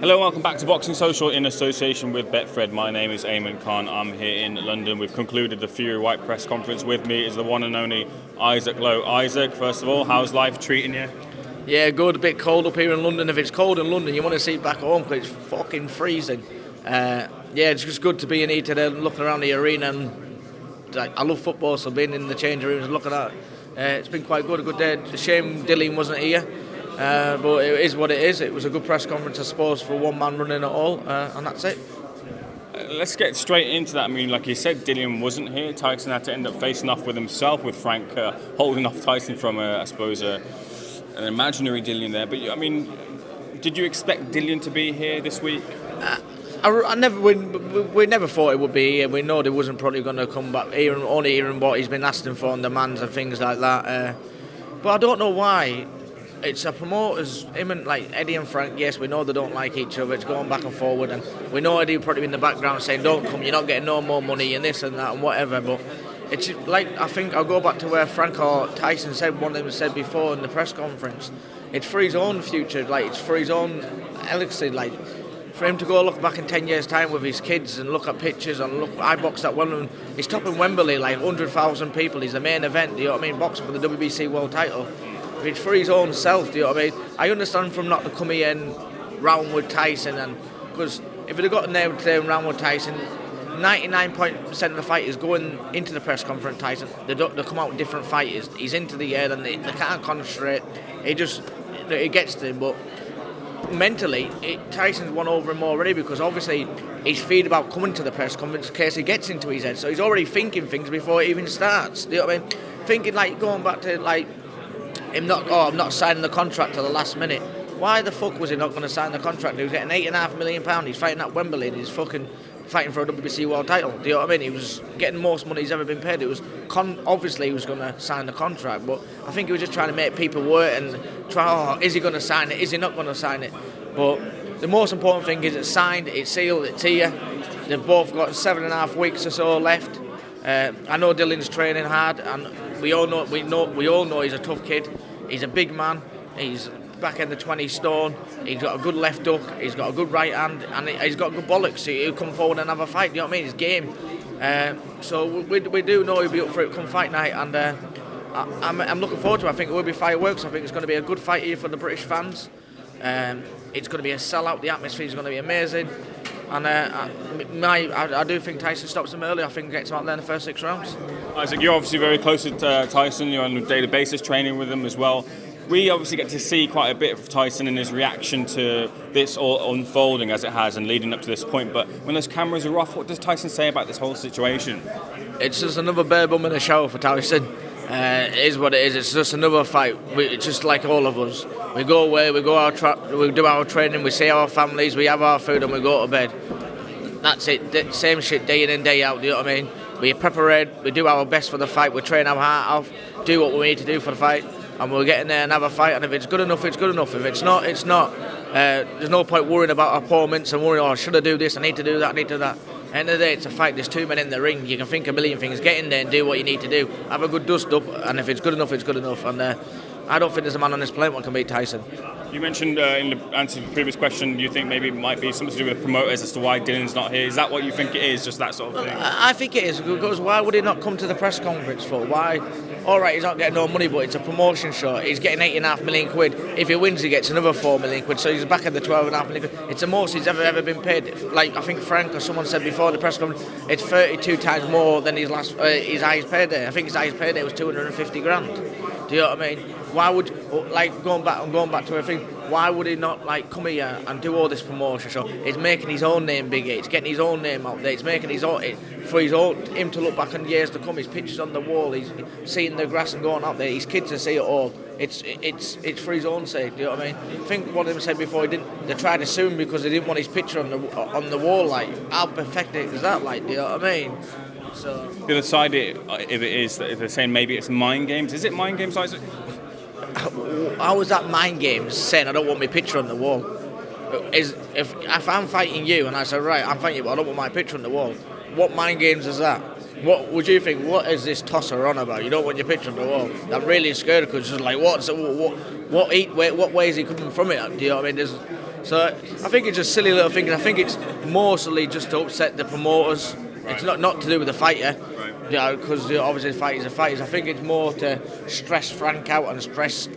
Hello, welcome back to Boxing Social in association with Betfred. My name is Ayman Khan. I'm here in London. We've concluded the Fury-Whyte press conference. With me is the one and only Isaac Lowe. Isaac, first of all, how's life treating you? Yeah, good. A bit cold up here in London. If it's cold in London, you want to see it back home because it's fucking freezing. It's just good to be in here today and looking around the arena. And I love football, so being in the changing rooms and looking at it, it's been quite good. A good day. It's a shame Dillian wasn't here. But it is what it is. It was a good press conference, I suppose, for one man running it all, and that's it. Let's get straight into that. I mean, like you said, Dillian wasn't here. Tyson had to end up facing off with himself, with Frank holding off Tyson from, an imaginary Dillian there. But, I mean, did you expect Dillian to be here this week? We never thought it would be here. We know he wasn't probably going to come back here, only hearing what he's been asking for on demands and things like that. But I don't know why. It's a promoters, him and Eddie and Frank. Yes, we know they don't like each other. It's going back and forward, and we know Eddie probably in the background saying, "Don't come, you're not getting no more money," and this and that and whatever. But it's like, I think I'll go back to where Frank or Tyson said, one of them said before in the press conference. It's for his own future, it's for his own elixir, for him to go look back in 10 years' time with his kids and look at pictures and look. I boxed at Wembley. He's topping Wembley 100,000 people. He's the main event. Do you know what I mean? Boxing for the WBC World Title. It's for his own self, do you know what I mean? I understand from not to come here and round with Tyson, and because if he'd have got nailed today and round with Tyson, 99% of the fighters going into the press conference, Tyson, they come out different fighters. He's into the air and they can't concentrate. It gets to him, but mentally, Tyson's won over him already because obviously he's feared about coming to the press conference in case he gets into his head. So he's already thinking things before it even starts. Do you know what I mean? Thinking going back to him I'm not signing the contract till the last minute. Why the fuck was he not going to sign the contract? He was getting £8.5 million. He's fighting at Wembley and he's fucking fighting for a WBC World Title. Do you know what I mean? He was getting most money he's ever been paid. It was obviously he was going to sign the contract, but I think he was just trying to make people work and try. Is he going to sign it? Is he not going to sign it? But the most important thing is it's signed, it's sealed, it's here. They've both got 7.5 weeks or so left. I know Dillian's training hard, and we all know he's a tough kid. He's a big man. He's back in the 20 stone. He's got a good left hook. He's got a good right hand, and he's got good bollocks. He'll come forward and have a fight. You know what I mean? He's game. So we do know he'll be up for it come fight night, and I'm looking forward to it. I think it will be fireworks. I think it's going to be a good fight here for the British fans. It's going to be a sellout. The atmosphere is going to be amazing. And I do think Tyson stops him early. I think he gets him out there in the first 6 rounds. Isaac, you're obviously very close to Tyson. You're on a daily basis training with him as well. We obviously get to see quite a bit of Tyson and his reaction to this all unfolding as it has and leading up to this point. But when those cameras are off, what does Tyson say about this whole situation? It's just another bare bum in the shower for Tyson. It is what it is. It's just another fight. It's just like all of us. We go away, we do our training, we see our families, we have our food, and we go to bed. That's it. Same shit day in and day out. Do you know what I mean? We prepare, we do our best for the fight. We train our heart off, do what we need to do for the fight, and we'll get in there and have a fight. And if it's good enough, it's good enough. If it's not, it's not. There's no point worrying about opponents and worrying, should I do this? I need to do that. I need to do that. At the end of the day, it's a fight. There's 2 men in the ring. You can think a million things. Get in there and do what you need to do. Have a good dust up, and if it's good enough, it's good enough. And I don't think there's a man on this planet that can beat Tyson. You mentioned in the answer to the previous question, you think maybe it might be something to do with promoters as to why Dillian's not here. Is that what you think it is, just that sort of thing? I think it is, because why would he not come to the press conference for? Why? All right, he's not getting no money, but it's a promotion show. He's getting £8.5 million. If he wins, he gets another £4 million. So he's back at the £12.5 million. It's the most he's ever been paid. Like I think Frank or someone said before the press conference, it's 32 times more than his highest payday. I think his highest payday was 250 grand. Do you know what I mean? Why would, going back to everything, why would he not come here and do all this promotion show? It's making his own name bigger. It's getting his own name out there. It's making him to look back in years to come. His pictures on the wall. He's seeing the grass and going out there. His kids to see it all. It's for his own sake. Do you know what I mean? I think one of them said before they tried to sue him because they didn't want his picture on the wall. How pathetic is that? Do you know what I mean? So the other side, if they're saying maybe it's mind games. Is it mind games, Isaac? How was that mind games saying I don't want my picture on the wall? If I'm fighting you and I say, right, I'm fighting you, but I don't want my picture on the wall, what mind games is that? What would you think? What is this tosser on about? You don't want your picture on the wall. I'm really scared because it's just what way is he coming from it? Do you know what I mean? So I think it's just silly little things. I think it's mostly just to upset the promoters. Right. It's not to do with the fighter, right? Because obviously the fighters are fighters. I think it's more to stress Frank out and stress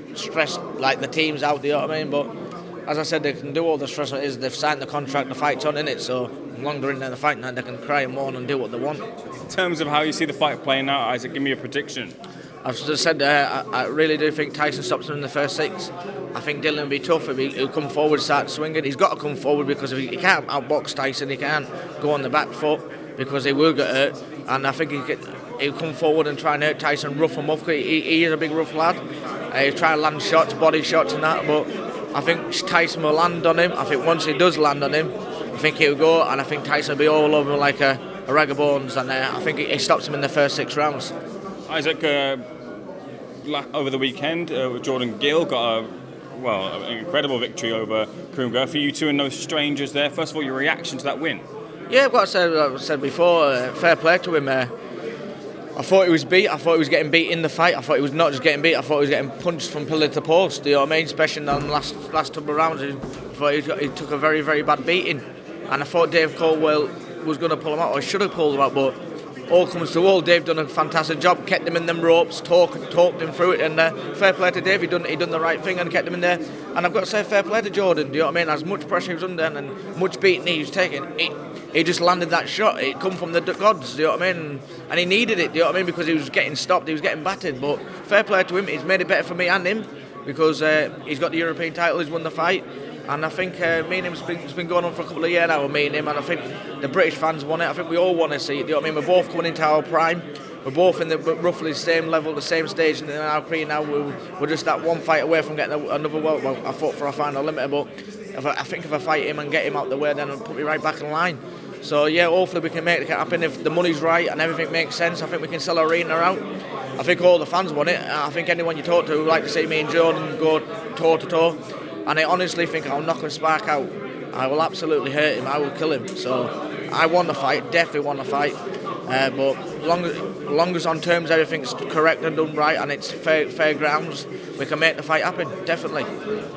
like the teams out. You know what I mean? But as I said, they can do all the stress. It is they've signed the contract, the fight's on in it. So as long as they're in there, the fight night, they can cry and mourn and do what they want. In terms of how you see the fight playing out, Isaac, give me a prediction. I've just said I really do think Tyson stops him in the first 6. I think Dillian will be tough. He'll come forward, start swinging. He's got to come forward because if he can't outbox Tyson, he can't go on the back foot because he will get hurt. And I think he'll come forward and try and hurt Tyson, rough him up. He is a big rough lad. He'll try to land shots, body shots and that. But I think Tyson will land on him. I think once he does land on him, I think he'll go. And I think Tyson will be all over him like a rag of bones. And I think he stops him in the first 6 rounds. Isaac, over the weekend, Jordan Gill got an incredible victory over Karim Gurfi. You two are no strangers there. First of all, your reaction to that win? Yeah, what I said before, fair play to him. I thought he was beat. I thought he was getting beat in the fight. I thought he was not just getting beat. I thought he was getting punched from pillar to post. Do you know what I mean? Especially on the last couple of rounds, I thought he took a very, very bad beating. And I thought Dave Caldwell was going to pull him out, or should have pulled him out, but all comes to all. Dave done a fantastic job, kept him in them ropes, talked him through it, and fair play to Dave. He done the right thing and kept him in there. And I've got to say fair play to Jordan. Do you know what I mean? As much pressure he was under and much beating he was taking, he just landed that shot. It come from the gods. Do you know what I mean? And he needed it. Do you know what I mean? Because he was getting stopped, he was getting battered. But fair play to him. He's made it better for me and him because he's got the European title. He's won the fight. And I think me and him has been going on for a couple of years now, me and him, and I think the British fans want it. I think we all want to see it. Do you know what I mean? We're both coming into our prime. We're both in the roughly the same level, the same stage in our career now. We're just that one fight away from getting another world. Well, I fought for a final limiter, but I think if I fight him and get him out the way, then it'll put me right back in line. So yeah, hopefully we can make it happen. If the money's right and everything makes sense, I think we can sell our arena out. I think all the fans want it. I think anyone you talk to would like to see me and Jordan go toe to toe. And I honestly think I'll knock a spark out. I will absolutely hurt him. I will kill him. So I want the fight, definitely want the fight. But long as on terms everything's correct and done right and it's fair grounds, we can make the fight happen, definitely.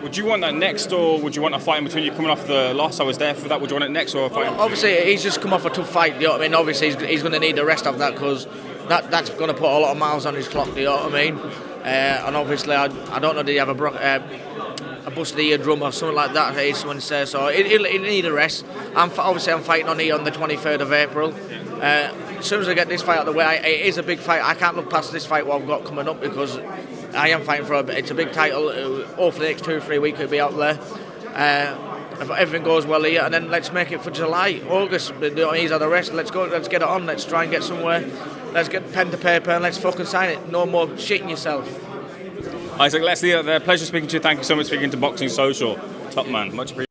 Would you want that next, or would you want a fight in between you coming off the loss? I was there for that. Would you want it next or a fight? Obviously, he's just come off a tough fight. You know what I mean? Obviously, he's going to need the rest of that because that's going to put a lot of miles on his clock. You know what I mean? And obviously, I don't know. Did he have a busted eardrum or something like that? Someone says so. He'll need a rest. I'm fighting on the 23rd of April. As soon as I get this fight out of the way, it is a big fight. I can't look past this fight what I've got coming up because I am fighting for it's a big title. Hopefully, the next 2 or 3 weeks it'll be out there. If everything goes well here, and then let's make it for July, August. He's had a rest. Let's go. Let's get it on. Let's try and get somewhere. Let's get pen to paper and let's fucking sign it. No more shitting yourself. Isaac, let's see. Pleasure speaking to you. Thank you so much for speaking to Boxing Social. Top man. Much appreciated.